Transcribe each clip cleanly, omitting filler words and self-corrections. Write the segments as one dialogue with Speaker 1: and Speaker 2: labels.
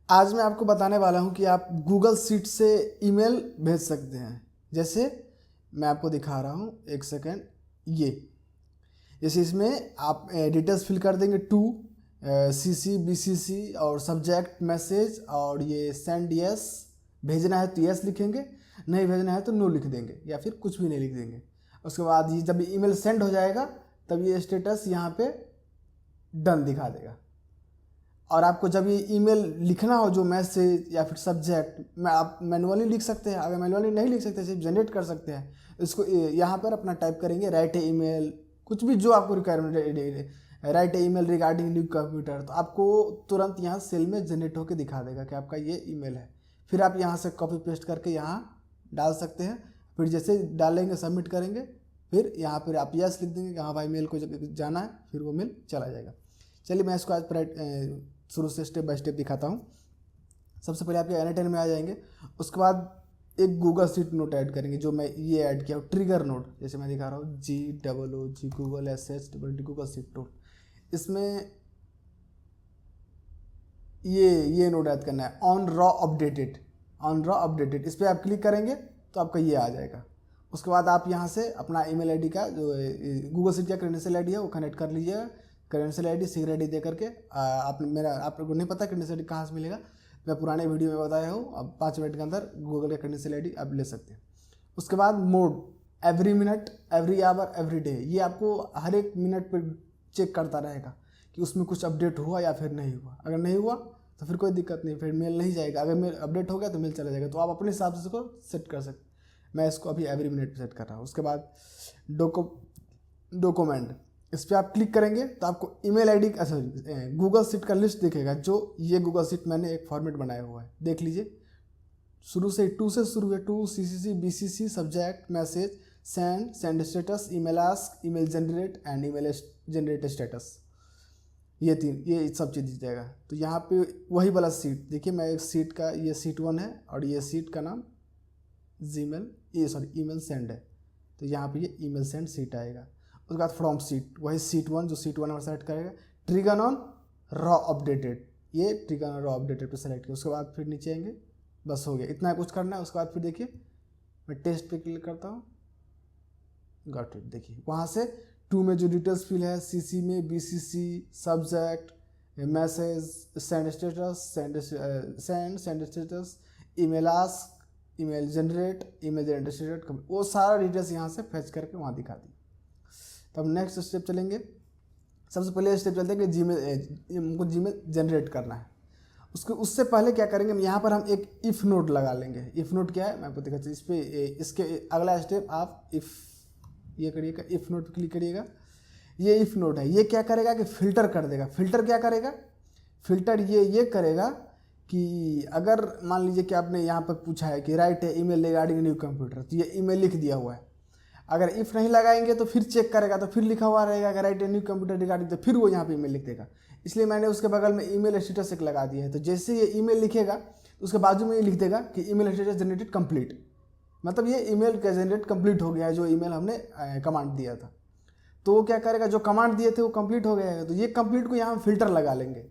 Speaker 1: आज मैं आपको बताने वाला हूं कि आप गूगल शीट से ईमेल भेज सकते हैं। जैसे मैं आपको दिखा रहा हूं, एक सेकेंड। ये जैसे इसमें आप डिटेल्स फिल कर देंगे, टू सीसी बीसीसी और सब्जेक्ट मैसेज, और ये सेंड यस। भेजना है तो यस लिखेंगे, नहीं भेजना है तो नो लिख देंगे, या फिर कुछ भी नहीं लिख देंगे। उसके बाद ये जब ईमेल सेंड हो जाएगा तब ये स्टेटस यहाँ पे डन दिखा देगा। और आपको जब ये ईमेल लिखना हो, जो मैसेज या फिर सब्जेक्ट में, आप मैनुअली लिख सकते हैं। अगर मैनुअली नहीं लिख सकते, सिर्फ जनरेट कर सकते हैं। इसको यहाँ पर अपना टाइप करेंगे, राइट ए ईमेल, कुछ भी जो आपको रिक्वायरमेंट, राइट ए ईमेल रिगार्डिंग न्यू कंप्यूटर, तो आपको तुरंत यहाँ सेल में जनरेट होकर दिखा देगा कि आपका ये ईमेल है। फिर आप यहाँ से कॉपी पेस्ट करके यहाँ डाल सकते हैं। फिर जैसे डालेंगे, सबमिट करेंगे, फिर यहाँ पर आप यस लिख देंगे कि हाँ भाई मेल को जाना है, फिर वो मेल चला जाएगा। चलिए मैं इसको आज शुरू से स्टेप बाय स्टेप दिखाता हूँ। सबसे पहले आप एन10 में आ जाएंगे। उसके बाद एक गूगल शीट नोट ऐड करेंगे, जो मैं ये ऐड किया हूँ, ट्रिगर नोट। जैसे मैं दिखा रहा हूँ, GOOG Google SH Google sheet note. इसमें ये नोट ऐड करना है, ऑन रॉ अपडेटेड। इस पर आप क्लिक करेंगे तो आपका ये आ जाएगा। उसके बाद आप यहाँ से अपना ईमेल आईडी का, जो गूगल शीट का क्रेडेंशियल आईडी है, वो कनेक्ट कर लीजिएगा। क्रेडेंशियल आईडी सीक्रेट आईडी दे करके आप लोगों को नहीं पता क्रेडेंशियल आईडी कहाँ से मिलेगा, मैं पुराने वीडियो में बताया हूँ। अब 5 मिनट के अंदर गूगल का क्रेडेंशियल आईडी आप ले सकते हैं। उसके बाद mode, every minute, every hour, every day. ये आपको हर एक मिनट पर चेक करता रहेगा कि उसमें कुछ अपडेट हुआ या फिर नहीं हुआ। अगर नहीं हुआ तो फिर कोई दिक्कत नहीं, फिर मेल नहीं जाएगा। अगर मेल अपडेट हो गया तो मेल चला जाएगा। तो आप अपने हिसाब से इसको सेट कर सकते। मैं इसको अभी एवरी मिनट पे सेट कर रहा हूँ। उसके बाद डॉक्यूमेंट, इस पर आप क्लिक करेंगे तो आपको email ID, sorry, Google sheet का लिस्ट दिखेगा। जो ये गूगल शीट मैंने एक फॉर्मेट बनाया हुआ है, देख लीजिए। शुरू से टू से शुरू है, to CCC BCC subject message send status, email ask, email generate and email generate status. ये सब चीज़ दिख जाएगा। तो यहाँ पे वही वाला सीट देखिए, मैं एक सीट का, ये सीट 1 है और ये सीट का नाम ईमेल सेंड है। तो यहाँ पे ये ईमेल सेंड सीट आएगा। उसके बाद फ्रॉम सीट, वही सीट 1 जो सीट 1 में सेलेक्ट करेगा। ट्रिगर ऑन रॉ अपडेटेड, ये ट्रिगर ऑन रॉ अपडेटेड पे सेलेक्ट किया। उसके बाद फिर नीचे आएंगे, बस हो गया, इतना कुछ करना है। उसके बाद फिर देखिए मैं टेस्ट पे क्लिक करता हूँ, गॉट इट। देखिए वहाँ से टू में जो डिटेल्स फिल है, CC में BCC subject message send status, email ask, email generate status, वो सारा डिटेल्स यहाँ से फेच करके वहाँ दिखा दी। तब नेक्स्ट स्टेप चलेंगे। सबसे पहले स्टेप चलते हैं कि हमको जीमेल जनरेट करना है। उससे पहले क्या करेंगे, यहाँ पर हम एक इफ़ नोट लगा लेंगे। इफ़ नोट क्या है मैं आपको दिखाता हूँ। इस पे इसके अगला स्टेप आप ये करिएगा, इफ़ नोट क्लिक करिएगा। ये इफ़ नोट है, ये क्या करेगा कि फ़िल्टर कर देगा। फ़िल्टर क्या करेगा, फ़िल्टर ये करेगा कि अगर मान लीजिए कि आपने यहाँ पर पूछा है कि राइट है ईमेल रिगार्डिंग न्यू कंप्यूटर, तो ये ईमेल लिख दिया हुआ है। अगर इफ़ नहीं लगाएंगे तो फिर चेक करेगा, तो फिर लिखा हुआ रहेगा कि right a new computer regarding, तो फिर वो यहाँ पे ईमेल लिख देगा। इसलिए मैंने उसके बगल में ईमेल स्टेटस एक लगा दिया है। तो जैसे ये ईमेल लिखेगा तो उसके बाजू में ये लिख देगा कि ईमेल स्टेटस जनरेटेड कंप्लीट, मतलब ये ईमेल का जनरेट कंप्लीट हो गया है, जो ईमेल हमने कमांड दिया था। तो वो क्या करेगा, जो कमांड दिए थे वो कंप्लीट हो गया है। तो ये कंप्लीट को यहाँ हम फिल्टर लगा लेंगे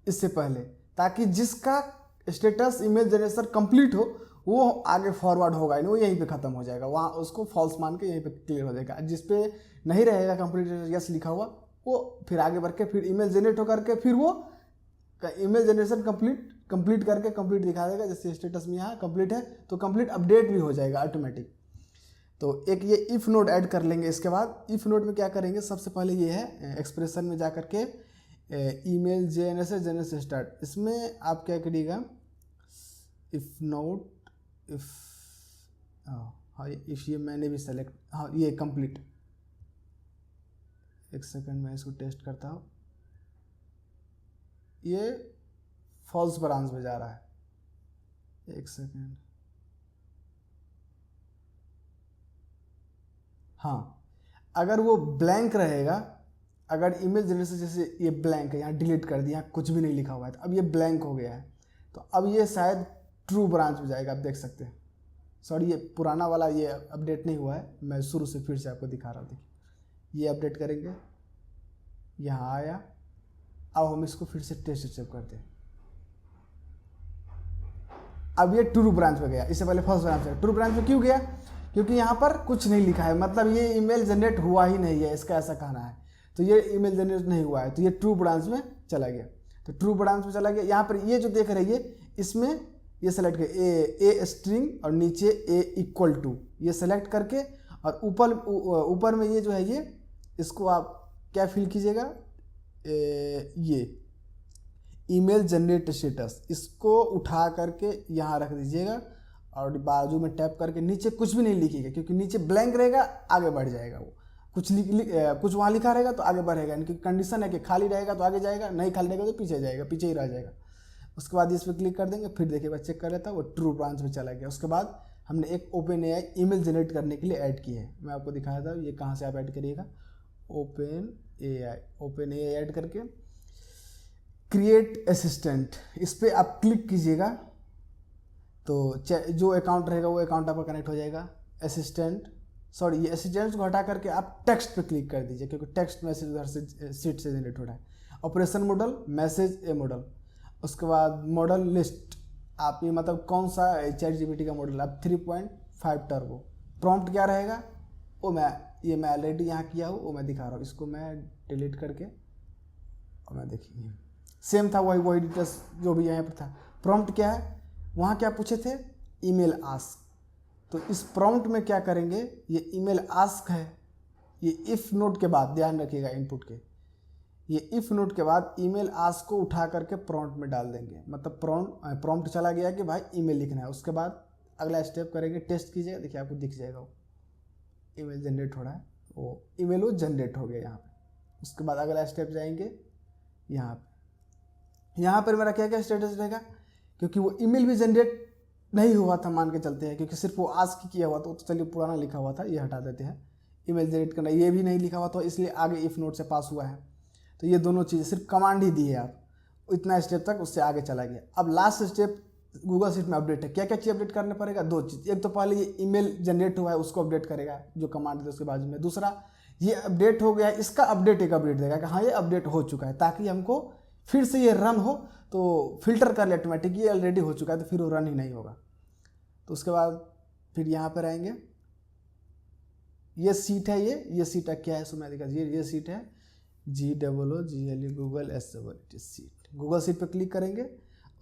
Speaker 1: इससे पहले, ताकि जिसका स्टेटस ईमेल जनरेशन कंप्लीट हो वो आगे फॉरवर्ड होगा नहीं, वो यहीं पे ख़त्म हो जाएगा, वहाँ उसको फॉल्स मान के यहीं पे क्लियर हो जाएगा। जिस पे नहीं रहेगा कंप्लीट यस लिखा हुआ, वो फिर आगे बढ़ के फिर ईमेल जनरेट हो करके फिर वो ईमेल जनरेशन कंप्लीट करके कंप्लीट दिखा देगा। जैसे स्टेटस में यहाँ कंप्लीट है तो कंप्लीट अपडेट भी हो जाएगा ऑटोमेटिक। तो एक ये इफ़ नोट ऐड कर लेंगे। इसके बाद इफ़ नोट में क्या करेंगे, सबसे पहले ये है एक्सप्रेशन में जा करके ईमेल JNS स्टार्ट, इसमें आप क्या करिएगा, इफ़ नोट हाँ इफ़, ये मैंने भी सेलेक्ट, हाँ ये कंप्लीट। एक सेकंड मैं इसको टेस्ट करता हूँ, ये फॉल्स ब्रांच में जा रहा है। एक सेकंड, हाँ अगर वो ब्लैंक रहेगा, अगर ईमेल जनरेशन जैसे ये ब्लैंक है, यहाँ डिलीट कर दिया, कुछ भी नहीं लिखा हुआ है, तो अब ये ब्लैंक हो गया है, तो अब ये शायद ट्रू ब्रांच में जाएगा। आप देख सकते हैं, सॉरी ये पुराना वाला ये अपडेट नहीं हुआ है, मैं शुरू से फिर से आपको दिखा रहा हूँ। देखिए ये अपडेट करेंगे, यहाँ आया। अब हम इसको फिर से टेस्ट स्टेप करते हैं। अब ये ट्रू ब्रांच पे गया, इससे पहले फर्स्ट ब्रांच पे। ट्रू ब्रांच पे क्यों गया? क्योंकि यहाँ पर कुछ नहीं लिखा है, मतलब ये ईमेल जनरेट हुआ ही नहीं है, इसका ऐसा कहना है। तो ये ईमेल जनरेट नहीं हुआ है, तो ये ट्रू ब्रांच में चला गया। तो ट्रू ब्रांच में चला गया। यहाँ पर ये जो देख रही है इसमें ये सेलेक्ट कर ए स्ट्रिंग और नीचे ए इक्वल टू, ये सेलेक्ट करके और ऊपर में ये जो है ये, इसको आप क्या फिल कीजिएगा, ये ईमेल जनरेट स्टेटस, इसको उठा करके यहाँ रख दीजिएगा और बाजू में टैप करके नीचे कुछ भी नहीं लिखिएगा, क्योंकि नीचे ब्लैंक रहेगा, आगे बढ़ जाएगा वो। कुछ वहाँ लिखा रहेगा तो आगे बढ़ेगा, इनकी कंडीशन है कि खाली रहेगा तो आगे जाएगा, नहीं खाली रहेगा तो पीछे जाएगा, पीछे ही रह जाएगा। उसके बाद इस पर क्लिक कर देंगे, फिर देखिए चेक कर लेता है, वो ट्रू ब्रांच में चला गया। उसके बाद हमने एक ओपन एआई ईमेल जनरेट करने के लिए ऐड की है, मैं आपको दिखाया था ये कहाँ से आप ऐड करिएगा, ओपन एआई ऐड करके क्रिएट असिस्टेंट, इस पर आप क्लिक कीजिएगा तो जो अकाउंट रहेगा वो अकाउंट आपका कनेक्ट हो जाएगा। ये असिस्टेंट को हटा करके आप टेक्स्ट पे क्लिक कर दीजिए, क्योंकि टेक्स्ट मैसेज उधर से सीट से जनरेट हो रहा है। ऑपरेशन मॉडल, मैसेज ए मॉडल, उसके बाद मॉडल लिस्ट, आप ये मतलब कौन सा चैट जीपीटी का मॉडल, आप 3.5 टर्बो। प्रॉम्प्ट क्या रहेगा वो मैं ऑलरेडी यहाँ किया हूँ, वो मैं दिखा रहा हूँ, इसको मैं डिलीट करके और मैं देखिए सेम था, वही डिटेल्स जो भी यहाँ पर था। प्रॉम्प्ट क्या है, वहाँ क्या पूछे थे, ईमेल आस्क, तो इस प्रॉम्प्ट में क्या करेंगे, ये ईमेल आस्क है, ये इफ़ नोट के बाद ध्यान रखिएगा इनपुट के, ये इफ़ नोट के बाद ईमेल आस्क को उठा करके प्रॉम्प्ट में डाल देंगे, मतलब प्रॉम्प्ट चला गया कि भाई ईमेल लिखना है। उसके बाद अगला स्टेप करेंगे, टेस्ट कीजिएगा, देखिए आपको दिख जाएगा वो ईमेल जनरेट हो रहा है, वो ईमेल वो जनरेट हो गया यहाँ पे। उसके बाद अगला स्टेप जाएंगे, यहाँ पर मेरा क्या क्या स्टेटस रहेगा, क्योंकि वो ईमेल भी जनरेट नहीं हुआ था मान के चलते हैं, क्योंकि सिर्फ वो आस्क किया हुआ था, तो चलिए पुराना लिखा हुआ था ये हटा देते हैं। ईमेल जनरेट करना ये भी नहीं लिखा हुआ था, इसलिए आगे इफ़ नोट से पास हुआ है। तो ये दोनों चीज़ें सिर्फ कमांड ही दी है, आप इतना स्टेप तक उससे आगे चला गया। अब लास्ट स्टेप गूगल शीट में अपडेट है। क्या क्या चीज़ अपडेट करना पड़ेगा, दो चीज़, एक तो पहले ये ईमेल जनरेट हुआ है उसको अपडेट करेगा, जो कमांड है उसके बाजू में। दूसरा ये अपडेट हो गया है, इसका एक अपडेट देगा कि हाँ ये अपडेट हो चुका है, ताकि हमको फिर से ये रन हो तो फिल्टर कर ले ऑटोमेटिक, ये ऑलरेडी हो चुका है तो फिर वो रन ही नहीं होगा। तो उसके बाद फिर यहाँ पर आएंगे, ये सीट है, ये सीट है क्या है, सो मैं दिखा, ये सीट है GOOGLE Google SWT seat, Google seat पे क्लिक करेंगे।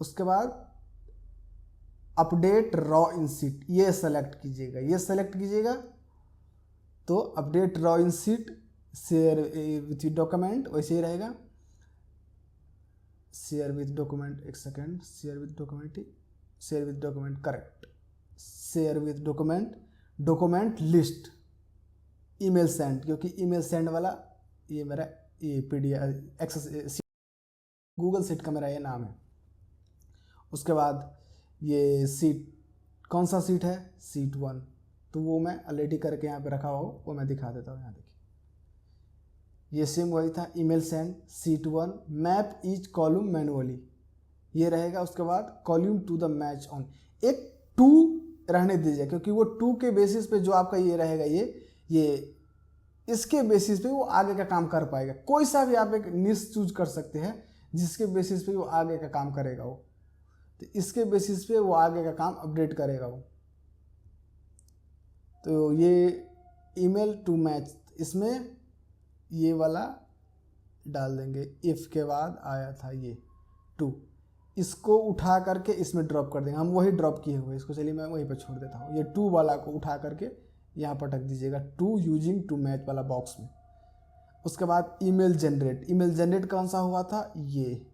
Speaker 1: उसके बाद अपडेट रॉ इन सीट, ये सेलेक्ट कीजिएगा, तो update row in seat share with document वैसे ही रहेगा, शेयर विथ डॉक्यूमेंट, एक second, share with document correct, share with document list, email send, क्योंकि ईमेल सेंड वाला ये मेरा ये PDF एक्सेस गूगल सीट का मेरा ये नाम है। उसके बाद ये सीट कौन सा सीट है, सीट 1, तो वो मैं ऑलरेडी करके यहाँ पे रखा हुआ, वो मैं दिखा देता हूँ। यहाँ देखिए ये सेम वही था, email send seat 1, map each column manually, ये रहेगा। उसके बाद column to the match on, एक 2 रहने दीजिए, क्योंकि वो 2 के बेसिस पे जो आपका ये रहेगा, ये इसके बेसिस पे वो आगे का काम कर पाएगा। कोई सा भी आप एक निश चूज कर सकते हैं जिसके बेसिस पे वो आगे का काम करेगा, वो तो इसके बेसिस पे वो आगे का काम अपडेट करेगा वो। तो ये ईमेल टू मैच, इसमें ये वाला डाल देंगे, इफ़ के बाद आया था ये 2, इसको उठा करके इसमें ड्रॉप कर देंगे, हम वही ड्रॉप किए हुए इसको, चलिए मैं वहीं पर छोड़ देता हूँ। ये 2 वाला को उठा करके यहाँ पर रख दीजिएगा, 2 यूजिंग टू मैच वाला बॉक्स में। उसके बाद ईमेल जनरेट कौन सा हुआ था, ये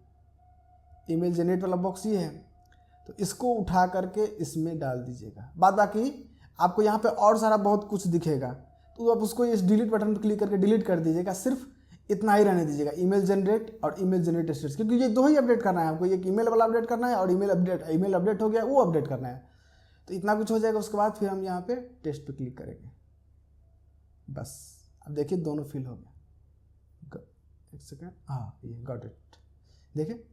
Speaker 1: ईमेल जनरेट वाला बॉक्स ये है, तो इसको उठा करके इसमें डाल दीजिएगा। बाद बाकी आपको यहाँ पे और सारा बहुत कुछ दिखेगा, तो आप उसको इस डिलीट बटन पर क्लिक करके डिलीट कर दीजिएगा, सिर्फ इतना ही रहने दीजिएगा, ईमेल जनरेट और ईमेल जनरेट स्टेटस, क्योंकि ये 2 ही अपडेट करना है आपको, एक ईमेल वाला अपडेट करना है और ईमेल अपडेट हो गया वो अपडेट करना है। तो इतना कुछ हो जाएगा। उसके बाद फिर हम यहाँ पे टेस्ट पे क्लिक करेंगे, बस अब देखिए दोनों फिल हो गया। एक सेकेंड, हाँ ये गॉट इट, देखिए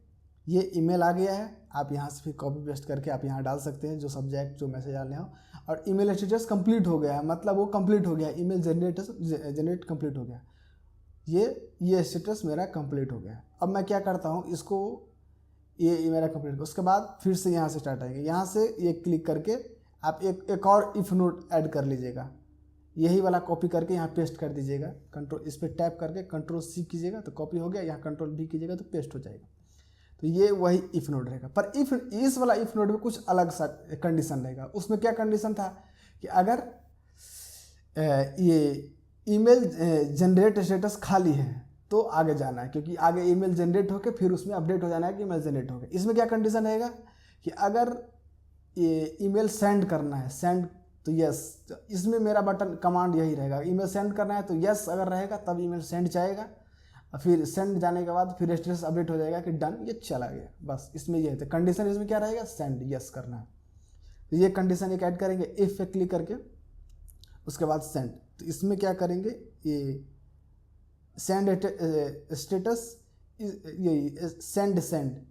Speaker 1: ये ईमेल आ गया है। आप यहाँ से फिर कॉपी पेस्ट करके आप यहाँ डाल सकते हैं जो सब्जेक्ट जो मैसेज डालने हो, और ईमेल स्टेटस कंप्लीट हो गया है, मतलब वो कंप्लीट हो गया, ईमेल जनरेट कंप्लीट हो गया, ये स्टेटस मेरा कंप्लीट हो गया। अब मैं क्या करता हूँ, इसको ये मेरा कंप्लीट। उसके बाद फिर से यहाँ से स्टार्ट आएंगे, यहाँ से ये क्लिक करके आप एक और इफ नोट ऐड कर लीजिएगा, यही वाला कॉपी करके यहाँ पेस्ट कर दीजिएगा। कंट्रोल इस पर टैप करके कंट्रोल सी कीजिएगा तो कॉपी हो गया, यहाँ कंट्रोल भी कीजिएगा तो पेस्ट हो जाएगा। तो ये वही इफ नोड रहेगा। पर इफ इस वाला इफ नोड में कुछ अलग सा कंडीशन रहेगा। उसमें क्या कंडीशन था कि अगर ये ईमेल जनरेट स्टेटस खाली है तो आगे जाना है, क्योंकि आगे ईमेल जनरेट होकर फिर उसमें अपडेट हो जाना है कि ईमेल जनरेट हो गया। इसमें क्या कंडीशन रहेगा कि अगर ये ईमेल सेंड करना है, सेंड तो यस, इसमें मेरा बटन कमांड यही रहेगा, ईमेल सेंड करना है तो यस अगर रहेगा तब ईमेल सेंड जाएगा, और फिर सेंड जाने के बाद फिर स्टेटस अपडेट हो जाएगा कि डन, ये चला गया। बस इसमें ये है कंडीशन। इसमें क्या रहेगा, सेंड यस करना है, तो ये कंडीशन एक ऐड करेंगे इफ पे क्लिक करके, उसके बाद सेंड। तो इसमें क्या करेंगे, ये सेंड स्टेटस, ये सेंड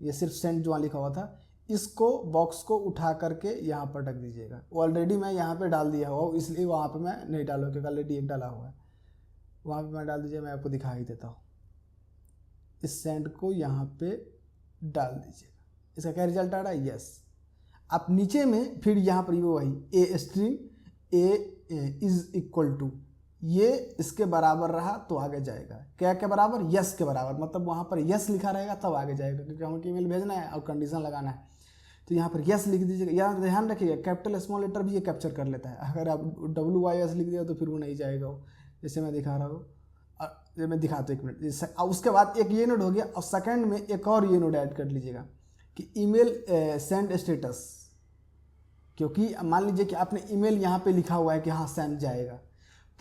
Speaker 1: ये सिर्फ सेंड जो वहाँ लिखा हुआ था, इसको बॉक्स को उठा करके यहाँ पर रख दीजिएगा। ऑलरेडी मैं यहाँ पे डाल दिया हुआ, इसलिए वहाँ पे मैं नहीं डालूँ क्योंकि ऑलरेडी एक डाला हुआ है, वहाँ पे मैं डाल दीजिए। मैं आपको दिखा ही देता हूँ, इस सेंड को यहाँ पे डाल दीजिएगा। इसका क्या रिजल्ट आ रहा है, यस। आप नीचे में फिर यहाँ पर ये वही a string a is equal to, ये इसके बराबर रहा तो आगे जाएगा। क्या के बराबर, यस के बराबर, मतलब वहाँ पर यस लिखा रहेगा तब आगे जाएगा, क्योंकि हमें ईमेल भेजना है और कंडीशन लगाना है। तो यहाँ पर यस लिख दीजिएगा। यहाँ ध्यान रखिएगा कैपिटल स्मॉल लेटर भी ये कैप्चर कर लेता है। अगर आप WYS लिख दिया तो फिर वो नहीं जाएगा, वो जैसे मैं दिखा रहा हूँ। ये मैं दिखाता हूँ 1 मिनट। उसके बाद एक ये नोड हो गया, और सेकंड में एक और ये नोड ऐड कर लीजिएगा कि ईमेल सेंड स्टेटस, क्योंकि मान लीजिए कि आपने ईमेल यहाँ पे लिखा हुआ है कि हाँ सेंड जाएगा,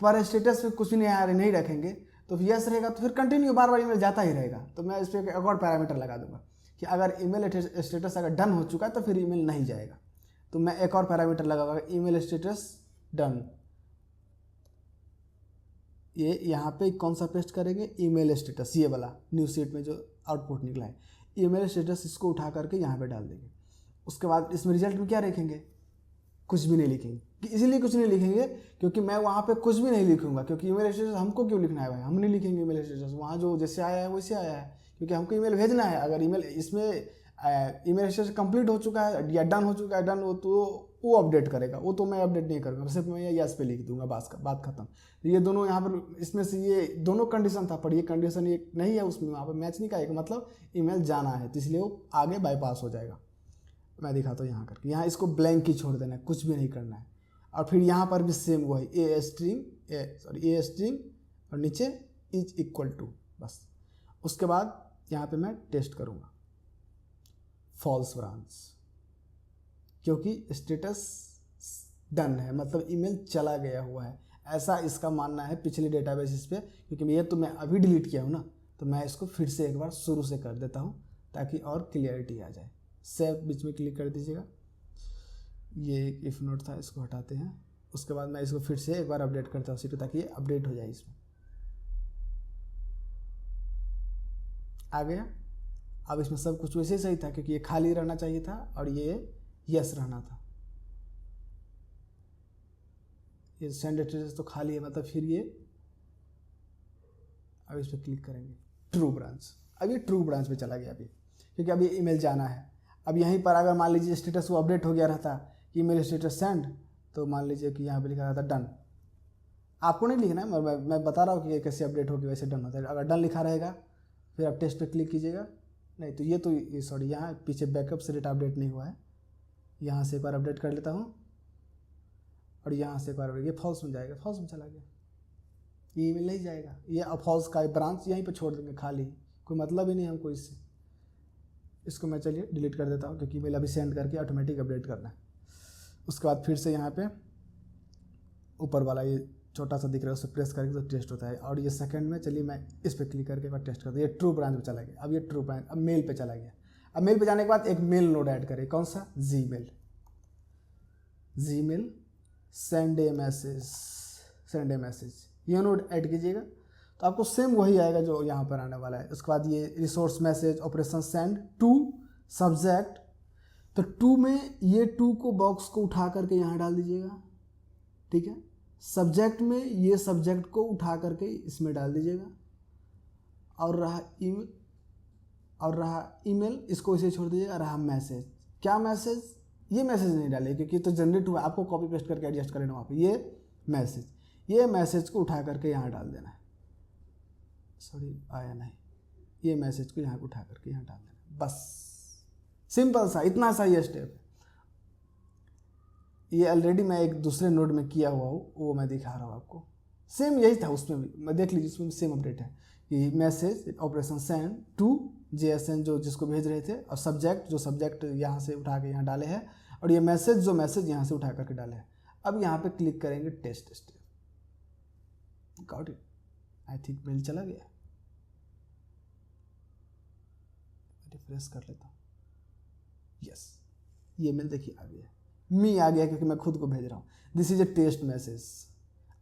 Speaker 1: पर स्टेटस में कुछ भी नहीं रखेंगे तो यस रहेगा, तो फिर कंटिन्यू बार बार ईमेल जाता ही रहेगा। तो मैं इस पर एक और पैरामीटर लगा दूंगा कि अगर ईमेल स्टेटस अगर डन हो चुका है तो फिर ईमेल नहीं जाएगा। तो मैं एक और पैरामीटर लगाऊंगा, ईमेल स्टेटस डन। ये यहाँ पे कौन सा पेस्ट करेंगे, ईमेल स्टेटस, ये वाला न्यू सीट में जो आउटपुट निकला है ईमेल स्टेटस, इसको उठा करके यहाँ पे डाल देंगे। उसके बाद इसमें रिजल्ट में क्या लिखेंगे, कुछ भी नहीं लिखेंगे। इसलिए कुछ नहीं लिखेंगे क्योंकि मैं वहाँ पे कुछ भी नहीं लिखूंगा, क्योंकि ईमेल स्टेटस हमको क्यों लिखना है भाई, हम नहीं लिखेंगे ईमेल स्टेटस, वहाँ जो जैसे आया है वैसे आया है, क्योंकि हमको ईमेल भेजना है। अगर ईमेल इसमें ईमेल स्टेटस कंप्लीट हो चुका है या डन हो चुका है, डन हो तो वो अपडेट करेगा, वो तो मैं अपडेट नहीं करूँगा, सिर्फ मैं यस पे लिख दूंगा, बात खत्म। ये दोनों यहाँ पर इसमें से ये दोनों कंडीशन था, पर ये कंडीशन ये नहीं है उसमें, वहाँ पर मैच नहीं करेगा, मतलब ईमेल जाना है, तो इसलिए वो आगे बाईपास हो जाएगा। मैं दिखाता हूँ यहाँ करके, यहाँ इसको ब्लैंक ही छोड़ देना है, कुछ भी नहीं करना है। और फिर यहाँ पर भी सेम वही ए स्ट्रिंग और नीचे इज इक्वल टू, बस। उसके बाद यहाँ पे मैं टेस्ट करूँगा फॉल्स ब्रांच, क्योंकि स्टेटस डन है, मतलब ईमेल चला गया हुआ है, ऐसा इसका मानना है पिछले डेटाबेस पे। क्योंकि ये तो मैं अभी डिलीट किया हूँ ना, तो मैं इसको फिर से एक बार शुरू से कर देता हूँ ताकि और क्लियरिटी आ जाए। सेव बीच में क्लिक कर दीजिएगा, ये एक इफ नोट था, इसको हटाते हैं। उसके बाद मैं इसको फिर से एक बार अपडेट करता हूँ ताकि ये अपडेट हो जाए। इसमें आ गया। अब इसमें सब कुछ वैसे ही सही था, क्योंकि ये खाली रहना चाहिए था और ये यस रहना था। ये सेंड स्टेटस तो खाली है, मतलब फिर ये, अब इस पर क्लिक करेंगे ट्रू ब्रांच। अब ये ट्रू ब्रांच पे चला गया अभी, क्योंकि अभी ईमेल जाना है। अब यहीं पर अगर मान लीजिए स्टेटस वो अपडेट हो गया रहता कि ईमेल स्टेटस सेंड, तो मान लीजिए कि यहाँ पे लिखा रहता डन। आपको नहीं लिखना है, मैं बता रहा हूँ कि ये कैसे अपडेट होगी, वैसे डन होता है। अगर डन लिखा रहेगा फिर आप टेस्ट पे क्लिक कीजिएगा। नहीं तो ये सॉरी, यहाँ पीछे बैकअप से डेटा अपडेट नहीं हुआ है, यहाँ से एक बार अपडेट कर लेता हूँ और यहाँ से एक बार ये फॉल्स में जाएगा, फॉल्स में चला गया, ये ईमेल नहीं जाएगा। ये फॉल्स का ब्रांच यहीं पे छोड़ देंगे खाली, कोई मतलब ही नहीं हमको इससे। इसको मैं चलिए डिलीट कर देता हूँ, क्योंकि ईमेल अभी सेंड करके ऑटोमेटिक अपडेट करना है। उसके बाद फिर से यहाँ पे ऊपर वाला ये छोटा सा दिख रहा है, उससे प्रेस करके तो टेस्ट होता है। और ये सेकंड में चलिए मैं इस पर क्लिक करके एक बार टेस्ट करता हूँ। ये ट्रू ब्रांच पे चला गया। अब ये ट्रू ब्रांच, अब मेल पे चला गया। अब मेल पे जाने के बाद एक मेल नोड ऐड करें, कौन सा, जीमेल सेंड ए मैसेज, ये नोड ऐड कीजिएगा तो आपको सेम वही आएगा जो यहाँ पर आने वाला है। उसके बाद ये resource message operation send to subject, तो टू में ये टू को बॉक्स को उठा करके यहाँ डाल दीजिएगा, ठीक है। सब्जेक्ट में ये सब्जेक्ट को उठा करके इसमें डाल दीजिएगा। और रहा ईमेल, और रहा ईमेल, इसको इसे छोड़ दीजिएगा। रहा मैसेज, क्या मैसेज, ये मैसेज नहीं डालिए क्योंकि तो जनरेट हुआ, आपको कॉपी पेस्ट करके एडजस्ट कर लेना वहाँ पे। ये मैसेज को उठा करके यहाँ डाल देना है। सॉरी आया नहीं, ये मैसेज को यहाँ उठा करके यहाँ डाल देना, बस सिंपल सा, इतना सा ये स्टेप है। ये ऑलरेडी मैं एक दूसरे नोड में किया हुआ हूँ, वो मैं दिखा रहा हूँ आपको। सेम यही था उसमें भी, मैं देख लीजिए, उसमें भी सेम अपडेट है कि message operation send to JSN जो जिसको भेज रहे थे, और सब्जेक्ट जो सब्जेक्ट यहाँ से उठा के यहाँ डाले हैं, और ये मैसेज जो मैसेज यहाँ से उठा करके डाले हैं। अब यहाँ पे क्लिक करेंगे test step, got it. I think mail चला गया, रिफ्रेश कर लेता हूँ। यस, ये मेल देखिए आ गया, मी आ गया क्योंकि मैं खुद को भेज रहा हूँ। This is a test message,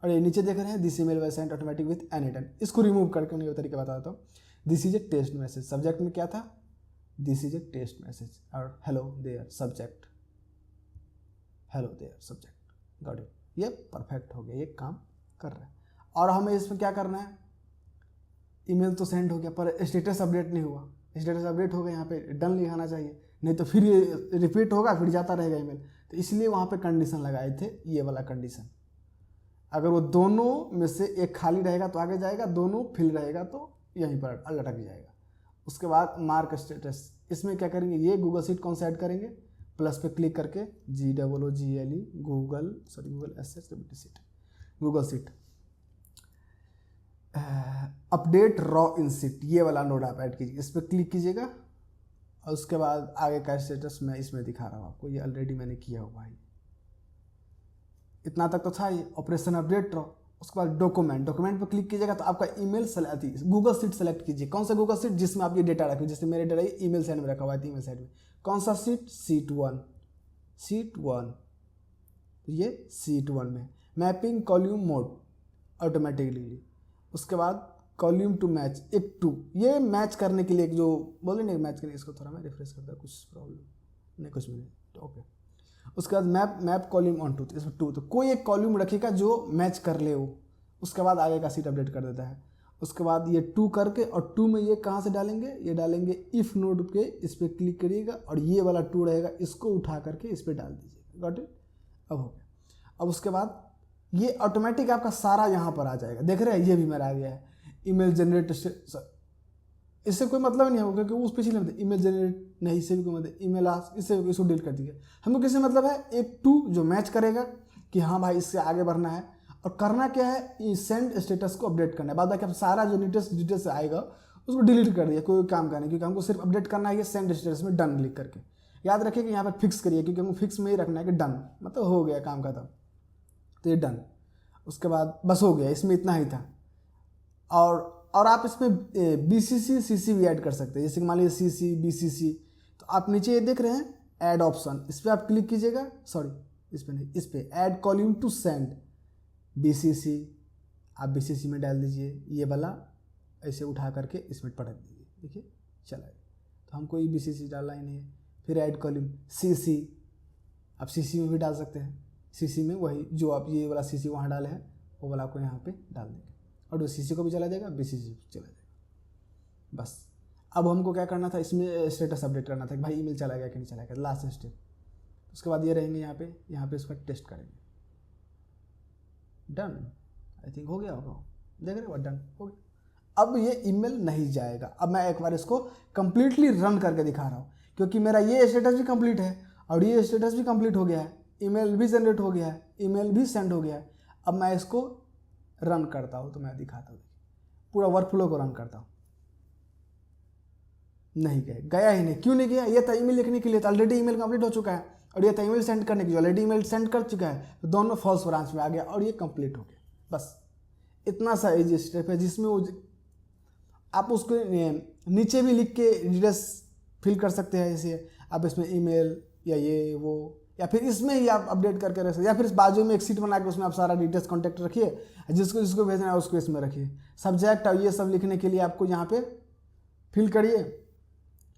Speaker 1: और ये नीचे देख रहे हैं this email was sent automatic with anytime. इसको रिमूव करके उन्हें तरीका बताता हूँ। This is a test message, subject में क्या था, this is a test message, और hello there subject, hello there subject, got it. ये परफेक्ट हो गया, ये काम कर रहा है। और हमें इसमें क्या करना है, ईमेल तो सेंड हो गया पर स्टेटस अपडेट नहीं हुआ। स्टेटस अपडेट हो गया, यहाँ पे डन लिखाना चाहिए, नहीं तो फिर ये रिपीट होगा, फिर जाता रहेगा ईमेल। तो इसलिए वहाँ पे कंडीशन लगाए थे, ये वाला कंडीशन। अगर वो दोनों में से एक खाली रहेगा तो आगे जाएगा, दोनों फिल रहेगा तो यहीं पर लटक जाएगा। उसके बाद मार्क स्टेटस, इसमें क्या करेंगे, ये गूगल शीट कौन सा ऐड करेंगे, प्लस पे क्लिक करके GOOGLE Google sheet, Google sheet update row in sheet, ये वाला नोड आप ऐड कीजिए। इस पर क्लिक कीजिएगा, और उसके बाद आगे का स्टेटस मैं इसमें दिखा रहा हूँ आपको, ये ऑलरेडी मैंने किया हुआ है। इतना तक तो था ये ऑपरेशन अपडेट रॉ। उसके बाद डॉक्यूमेंट पर क्लिक कीजिएगा तो आपका email select, Google sheet select कीजिए। कौन सा गूगल शीट, जिसमें आप ये डेटा रखिए। जैसे मेरे डेटा ईमेल साइड में रखा हुआ है, ईमेल साइड में कौन सा शीट, शीट 1, ये शीट 1 में मैपिंग कॉल्यूम मोड ऑटोमेटिकली। उसके बाद कॉल्यूम टू मैच, एक टू, ये मैच करने के लिए जो बोले नहीं मैच करने, इसको थोड़ा मैं रिफ्रेश करता हूँ, कुछ प्रॉब्लम नहीं, कुछ भी नहीं, ओके। उसके बाद मैप कॉल्यूम ऑन टू, इसमें टू, तो कोई एक कॉल्यूम रखेगा जो मैच कर ले वो। उसके बाद आगे का सीट अपडेट कर देता है। उसके बाद ये 2 करके, और 2 में ये कहाँ से डालेंगे, ये डालेंगे इफ़ नोड पे, इस पर क्लिक करिएगा और ये वाला 2 रहेगा, इसको उठा करके इस पर डाल दीजिएगा, गॉट इट। अब हो गया। अब उसके बाद ये ऑटोमेटिक आपका सारा यहाँ पर आ जाएगा, देख रहे हैं, ये भी मेरा आ गया है। ईमेल जनरेट, इससे कोई मतलब नहीं होगा क्योंकि उस पिछले में ईमेल जनरेट नहीं, इससे भी कोई मतलब, ईमेल इससे इसको डिलीट कर दीजिए। हमको किससे मतलब है, एक 2 जो मैच करेगा कि हाँ भाई इससे आगे बढ़ना है, और करना क्या है, सेंड स्टेटस को अपडेट करना है। बाद बाकी अब सारा जो डिटेल्स आएगा उसको डिलीट कर दिया, कोई काम का नहीं, क्योंकि हमको सिर्फ अपडेट करना है ये सेंड स्टेटस में डन लिख करके। याद रखिए कि यहाँ पर फिक्स करिए, क्योंकि हमको फिक्स में ही रखना है कि डन, मतलब हो गया काम खत्म, तो ये डन। उसके बाद बस हो गया, इसमें इतना ही था। और आप इसमें BCC CC भी ऐड कर सकते हैं। जैसे कि मान लीजिए CC BCC, तो आप नीचे ये देख रहे हैं ऐड ऑप्शन, इस पर आप क्लिक कीजिएगा, सॉरी इस पर नहीं, इस पर add column to send BCC, आप BCC में डाल दीजिए, ये वाला ऐसे उठा करके इसमें पटक दीजिए, देखिए चला गया। तो हमको ये BCC डालना ही नहीं है। फिर ऐड कॉल्यूम CC, आप CC में भी डाल सकते हैं। CC में वही जो आप ये वाला CC वहाँ डाले हैं, वो वाला आपको यहाँ पे डाल देंगे, और वो CC को भी चला जाएगा, BCC को चला जाएगा। बस अब हमको क्या करना था, इसमें स्टेटस अपडेट करना था कि भाई ईमेल चला गया कि नहीं चला गया, लास्ट स्टेप। उसके बाद ये रहेंगे यहाँ पे इसका टेस्ट करेंगे, डन। आई थिंक हो गया होगा, देख रहे हो, डन हो गया। अब ये ईमेल नहीं जाएगा। अब मैं एक बार इसको कंप्लीटली रन करके दिखा रहा हूँ, क्योंकि मेरा ये स्टेटस भी कंप्लीट है और ये स्टेटस भी कंप्लीट हो गया है, ईमेल भी जनरेट हो गया है, ईमेल भी सेंड हो गया है। अब मैं इसको रन करता हूँ तो मैं दिखाता हूँ, पूरा वर्कफ्लो को रन करता हूँ। नहीं गया ही नहीं। क्यों नहीं गया, ये था ईमेल लिखने के लिए, तो ऑलरेडी ईमेल कंप्लीट हो चुका है, और ये था ईमेल सेंड करने के लिए, ऑलरेडी ईमेल सेंड कर चुका है, तो दोनों फॉल्स ब्रांच में आ गया और ये कंप्लीट हो गया। बस इतना सा इजी स्टेप है, जिसमें वो आप उसको नीचे भी लिख के डिटेल्स फिल कर सकते हैं। जैसे आप इसमें ईमेल या ये वो, या फिर इसमें ही आप अपडेट करके रख सकते हैं, या फिर इस बाजू में एक सीट बना के उसमें आप सारा डिटेल्स कॉन्टैक्ट रखिए, जिसको भेजना है उसको इसमें रखिए। सब्जेक्ट और ये सब लिखने के लिए आपको यहाँ पे फिल करिए,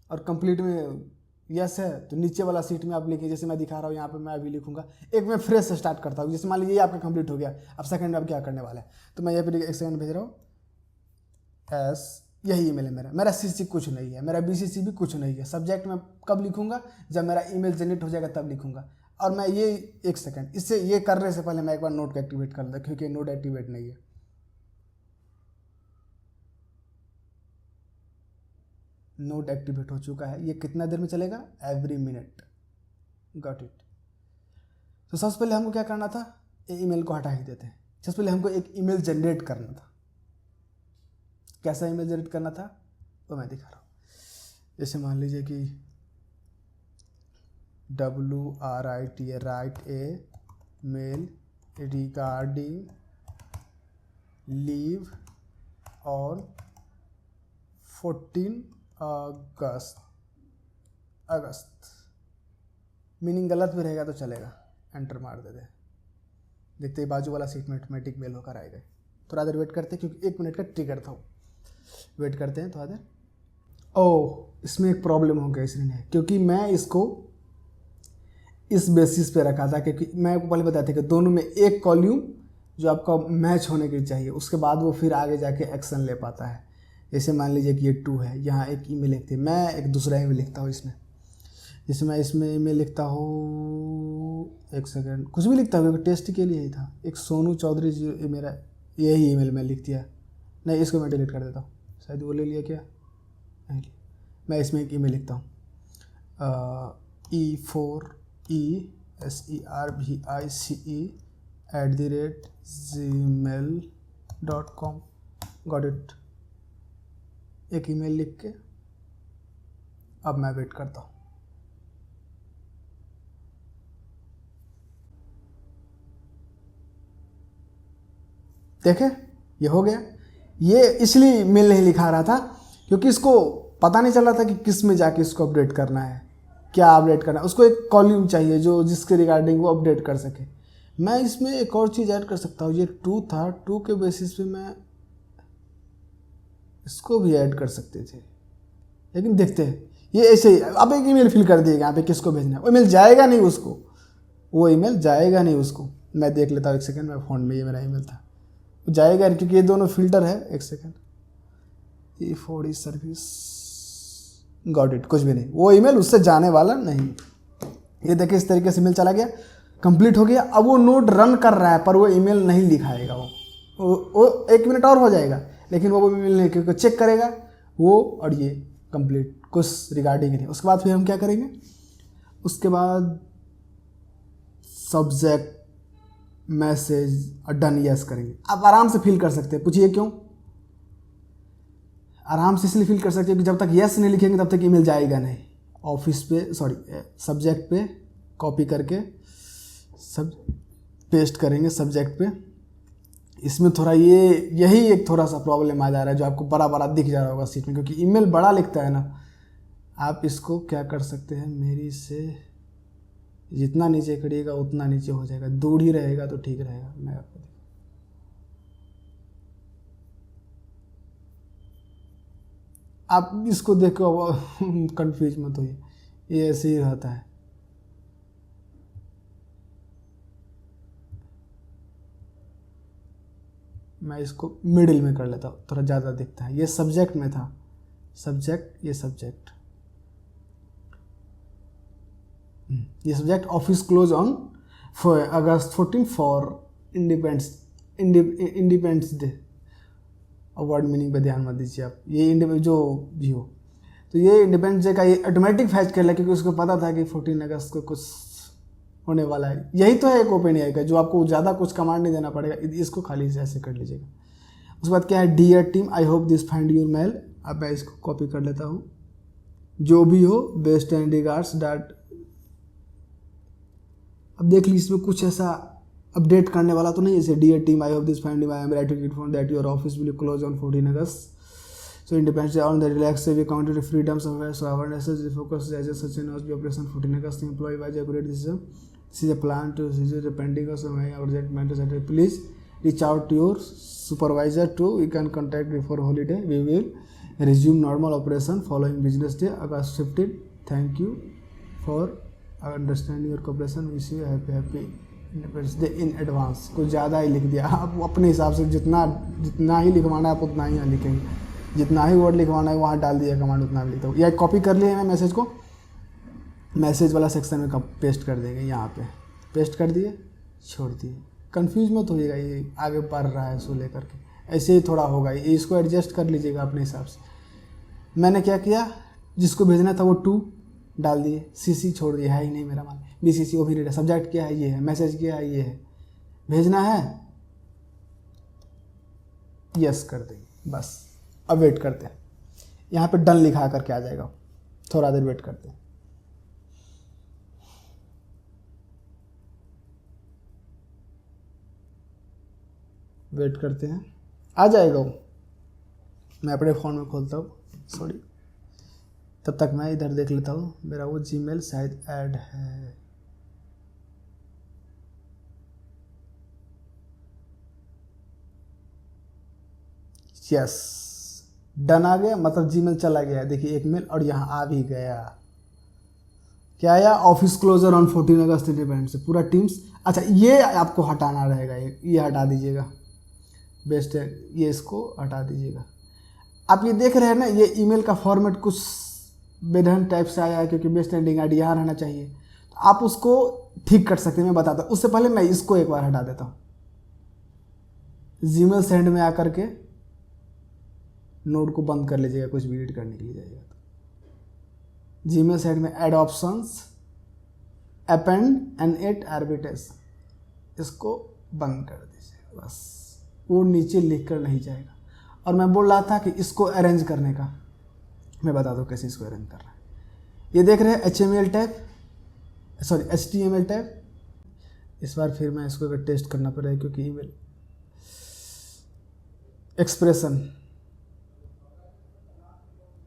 Speaker 1: और कंप्लीट में यस है तो नीचे वाला सीट में आप लिखिए। जैसे मैं दिखा रहा हूँ यहाँ पे, मैं अभी लिखूंगा, एक मैं फ्रेश से स्टार्ट करता हूँ। जैसे मान लीजिए ये आपका कंप्लीट हो गया, अब सेकंड में आप क्या करने वाले हैं, तो मैं यहाँ पे एक सेकंड भेज रहा हूँ, यही ईमेल है मेरा सीसी कुछ नहीं है, मेरा बीसीसी भी कुछ नहीं है। सब्जेक्ट में कब लिखूंगा, जब मेरा ईमेल जनरेट हो जाएगा तब लिखूंगा। और मैं ये एक सेकंड, इससे ये करने से पहले मैं एक बार नोट को एक्टिवेट कर लेता, क्योंकि नोट एक्टिवेट नहीं है। नोट एक्टिवेट हो चुका है। ये कितना देर में चलेगा, एवरी मिनट। Got it. तो सबसे पहले हमको क्या करना था, ईमेल को हटा ही देते हैं। सबसे पहले हमको एक ईमेल जनरेट करना था। कैसा ईमेल जनरेट करना था वो मैं दिखा रहा हूँ। जैसे मान लीजिए कि WRIT write a mail regarding leave on 14 August. Meaning गलत भी रहेगा तो चलेगा, एंटर मार देते। देखते ही बाजू वाला सीट में ऑटोमेटिक मेल होकर आएगा। थोड़ा देर वेट करते हैं, क्योंकि 1 मिनट का ट्रिगर था। वेट करते हैं थोड़ा देर। ओह, इसमें एक प्रॉब्लम हो गया इसने, क्योंकि मैं इसको इस बेसिस पे रखा था, क्योंकि मैं आपको पहले बताया था कि दोनों में एक कॉल्यूम जो आपका मैच होने की चाहिए, उसके बाद वो फिर आगे जाके एक्शन ले पाता है। जैसे मान लीजिए कि ये 2 है, यहाँ एक ईमेल लिखते हैं, मैं एक दूसरा ईमेल लिखता हूँ इसमें। जैसे मैं इसमें ईमेल लिखता हूँ, एक सेकंड, कुछ भी लिखता हूँ, टेस्ट के लिए ही था। एक सोनू चौधरी जी, मेरा यही ईमेल मैं लिख दिया। नहीं, इसको मैं डिलीट कर देता हूँ, शायद वो ले लिया क्या, नहीं लिया। मैं इसमें एक ईमेल लिखता हूँ, e4ESERVICE@gmail.com। Got it. एक ईमेल लिख के अब मैं वेट करता हूँ। देखे, ये हो गया। ये इसलिए ईमेल नहीं लिखा रहा था क्योंकि इसको पता नहीं चल रहा था कि किस में जाके इसको अपडेट करना है, क्या अपडेट करना है। उसको एक कॉल्यूम चाहिए जो जिसके रिगार्डिंग वो अपडेट कर सके। मैं इसमें एक और चीज़ ऐड कर सकता हूँ। ये 2 था, 2 के बेसिस पे मैं इसको भी ऐड कर सकते थे, लेकिन देखते हैं। ये ऐसे ही अब एक ईमेल फिल कर दिएगा यहाँ पे, किसको भेजना है। वो ईमेल जाएगा नहीं उसको, वो ईमेल जाएगा नहीं उसको। मैं देख लेता हूँ, एक सेकंड, मैं फ़ोन में ये मेरा ईमेल था, वो जाएगा क्योंकि ये दोनों फिल्टर है। एक second, E4 service, got it. कुछ भी नहीं, वो ईमेल उससे जाने वाला नहीं। ये देखिए, इस तरीके से ईमेल चला गया, कंप्लीट हो गया। अब वो नोट रन कर रहा है, पर वो ईमेल नहीं लिखाएगा। वो 1 मिनट और हो जाएगा, लेकिन वो ईमेल नहीं, क्योंकि चेक करेगा वो, और ये कंप्लीट, कुछ रिगार्डिंग नहीं। उसके बाद फिर हम क्या करेंगे, उसके बाद सब्जेक्ट, मैसेज और डन यस करेंगे। आप आराम से फिल कर सकते हैं। पूछिए क्यों? आराम से इसलिए फिल कर सकते हैं कि जब तक यस नहीं लिखेंगे तब तक ईमेल जाएगा नहीं। ऑफिस पे, सब्जेक्ट पे कॉपी करके सब पेस्ट करेंगे सब्जेक्ट पे। इसमें थोड़ा यही एक थोड़ा सा प्रॉब्लम आ जा रहा है, जो आपको बड़ा बड़ा दिख जा रहा होगा सीट में, क्योंकि ईमेल बड़ा लिखता है ना। आप इसको क्या कर सकते हैं, मेरी से जितना नीचे करिएगा उतना नीचे हो जाएगा, दूर ही रहेगा तो ठीक रहेगा। मैं आपको आप इसको देखो, कंफ्यूज मत होइए, ये ऐसे ही रहता है। मैं इसको मिडिल में कर लेता हूँ, थोड़ा ज़्यादा दिखता है। ये सब्जेक्ट में था, सब्जेक्ट, ये सब्जेक्ट, ये subject office close on August 14 for independence day. Word meaning पे ध्यान मत दीजिए आप, ये जो भी हो, तो ये इंडिपेंडेंस डे का ये ऑटोमेटिक फैच कर लिया, क्योंकि उसको पता था कि 14 अगस्त को कुछ होने वाला है। यही तो है एक ओपन एआई का, जो आपको ज़्यादा कुछ कमांड नहीं देना पड़ेगा। इसको खाली से ऐसे कर लीजिएगा। उसके बाद क्या है, dear team, I hope this find your mail. अब मैं इसको कॉपी कर लेता हूँ, जो भी हो, बेस्ट एंड रिगार्ड्स डैट। अब देख लीजिए, इसमें कुछ ऐसा अपडेट करने वाला तो नहीं है। जैसे dear team, I hope this find I am writing it for that your office will close on 14 August. So Independence Day on the relaxed day we counted the freedoms of so our necessary focus as such an as operation 14 August employee by a great decision. This is a plan to seize the pending of some urgent matters. Please reach out to your supervisor too. You can contact before holiday. We will resume normal operation following business day August 15. Thank you for understanding your cooperation. Wish you a happy Independence Day in advance. कुछ ज़्यादा ही लिख दिया, आप अपने हिसाब से जितना ही लिखवाना है आप उतना ही लिखेंगे। जितना ही वर्ड लिखवाना है वहाँ डाल दिया कमांड उतना भी लिखता हूँ, या कॉपी कर लिए ना मैसेज को, मैसेज वाला सेक्शन में पेस्ट कर देंगे, यहाँ पे पेस्ट कर दिए, छोड़ दिए। कंफ्यूज मत होइएगा, ये आगे पढ़ रहा है सो लेकर के, ऐसे ही थोड़ा होगा, ये इसको एडजस्ट कर लीजिएगा अपने हिसाब से। मैंने क्या किया, जिसको भेजना था वो 2 डाल दिए, CC छोड़ दिया, है ही नहीं मेरा मान, BCC वो भी नहीं, सब्जेक्ट क्या है ये है, मैसेज क्या है ये है, भेजना है यस कर देंगे बस। अब वेट करते हैं, यहाँ पे डन लिखा करके आ जाएगा, थोड़ा देर वेट करते हैं। वेट करते हैं, आ जाएगा वो। मैं अपने फ़ोन में खोलता हूँ, सॉरी, तब तक मैं इधर देख लेता हूँ, मेरा वो जीमेल शायद ऐड है। यस, डन आ गया, मतलब जीमेल चला गया। देखिए एक मेल और यहाँ आ भी गया। क्या आया, office closure on 14 August independence से पूरा टीम्स। अच्छा ये आपको हटाना रहेगा, ये हटा दीजिएगा, बेस्ट है, ये इसको हटा दीजिएगा। आप ये देख रहे हैं ना, ये ईमेल का फॉर्मेट कुछ बेढंग टाइप से आया है, क्योंकि बेस्ट एंडिंग आईडी यहाँ रहना चाहिए, तो आप उसको ठीक कर सकते हैं, मैं बताता हूँ। उससे पहले मैं इसको एक बार हटा देता हूँ। जीमेल सेंड में आकर के नोड को बंद कर लीजिएगा, कुछ भी एडिट करने के लिए जाइएगा तो। जीमेल सेंड में add options, append and at आर्बिट्रेस, इसको बंद कर दीजिए बस, वो नीचे लिख कर नहीं जाएगा। और मैं बोल रहा था कि इसको अरेंज करने का, मैं बता दूँ कैसे इसको अरेंज करना है। ये देख रहे हैं HTML tab, sorry HTML tab. इस बार फिर मैं इसको अगर टेस्ट करना पड़ेगा, क्योंकि ईमेल एक्सप्रेशन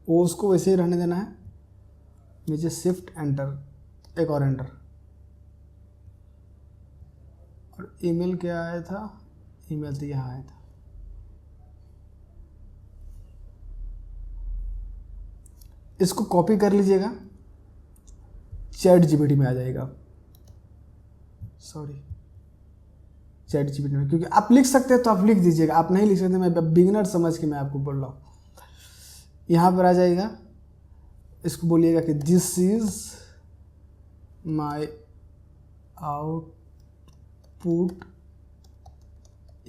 Speaker 1: वो उसको वैसे ही रहने देना है। नीचे शिफ्ट एंटर, एक और एंटर। और ईमेल क्या आया था, ईमेल तो यहाँ आया था। इसको कॉपी कर लीजिएगा, ChatGPT में आ जाएगा, सॉरी ChatGPT में, क्योंकि आप लिख सकते हैं तो आप लिख दीजिएगा, आप नहीं लिख सकते, मैं बिगिनर समझ के मैं आपको बोल रहा हूँ। यहाँ पर आ जाएगा, इसको बोलिएगा कि this is my output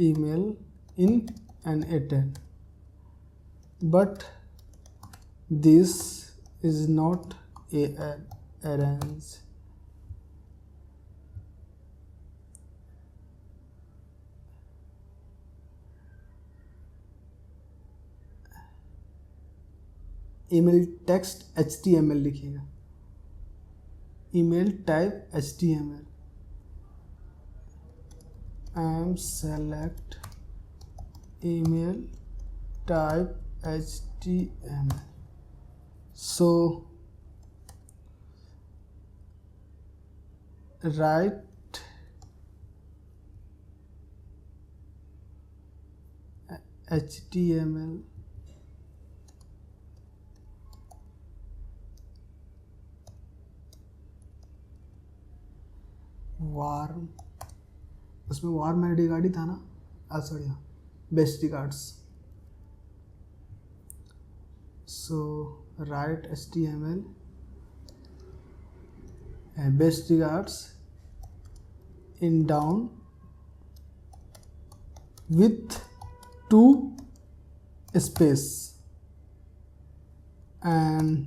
Speaker 1: email in an attempt, but this is not a arrange email text HTML लिखिएगा, email type HTML and select email type HTML. So write HTML warm, उसमें वार्म एड रिगार्ड ही था ना, sorry हाँ, best regards. So right HTML best regards in down with 2 space and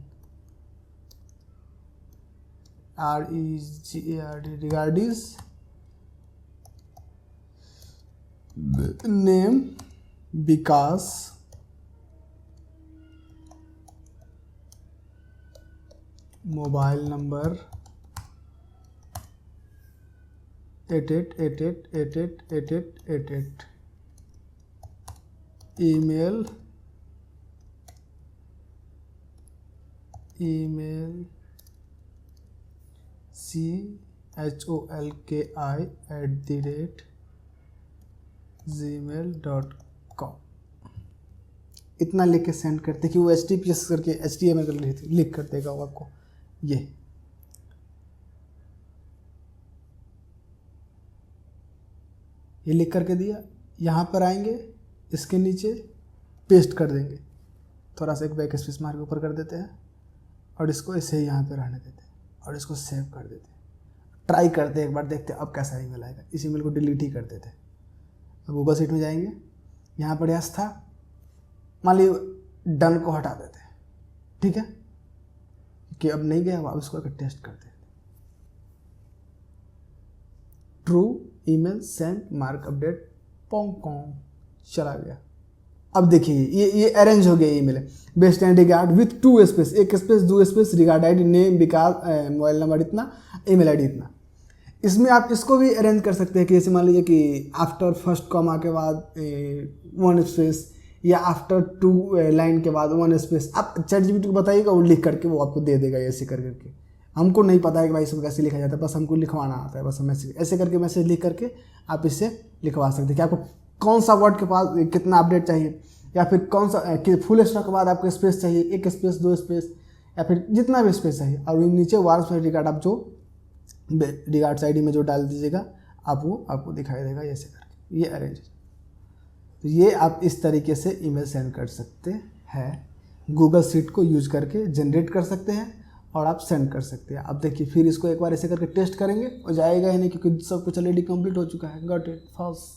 Speaker 1: regard regardis name Vikas mobile number 8888888888 email cholki@gmail.com। इतना लिख के send करते कि वो HTTPS करके HTML कर लिख कर देगा वो आपको। ये लिख करके दिया, यहाँ पर आएंगे, इसके नीचे पेस्ट कर देंगे, थोड़ा सा एक बैक स्पेस मार के ऊपर कर देते हैं और इसको ऐसे ही यहाँ पे रहने देते हैं और इसको सेव कर देते हैं। ट्राई करते हैं एक बार, देखते हैं अब कैसा ईमेल आएगा। इस ईमेल को डिलीट ही कर देते हैं। अब गूगल शीट में जाएंगे, यहाँ पर यस था, मान लीजिए डन को हटा देते हैं, ठीक है, कि अब नहीं गया। अब इसको टेस्ट करते हैं। True email send mark update Pong Pong चला गया। अब देखिए ये अरेंज हो गया email. Best and regard with 2 space, 1 space 2 space, regard ID name Vikas mobile number इतना, ईमेल आईडी इतना। इसमें आप इसको भी अरेंज कर सकते हैं कि जैसे मान लीजिए कि आफ्टर फर्स्ट कॉमा के बाद 1 स्पेस या आफ्टर 2 लाइन के बाद 1 स्पेस। आप ChatGPT को बताइएगा, वो लिख करके वो आपको दे देगा ऐसे कर करके। हमको नहीं पता है कि भाई इसको कैसे लिखा जाता है, बस हमको लिखवाना आता है। बस हम ऐसे करके मैसेज लिख करके आप इससे लिखवा सकते हैं कि आपको कौन सा वर्ड के पास कितना अपडेट चाहिए, या फिर कौन सा फुल स्टॉप के बाद आपको स्पेस चाहिए, 1 स्पेस 2 स्पेस, या फिर जितना भी स्पेस चाहिए। और नीचे वार्स रिगार्ड आप जो रिगार्ड्स आईडी में जो डाल दीजिएगा आप वो आपको दिखाई देगा ऐसे करके। ये अरेंज। तो ये आप इस तरीके से ईमेल सेंड कर सकते हैं। गूगल शीट को यूज करके जनरेट कर सकते हैं और आप सेंड कर सकते हैं। अब देखिए फिर इसको एक बार ऐसे करके टेस्ट करेंगे, हो जाएगा ही नहीं क्योंकि सब कुछ ऑलरेडी कंप्लीट हो चुका है। Got it, false.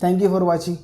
Speaker 1: Thank you for watching.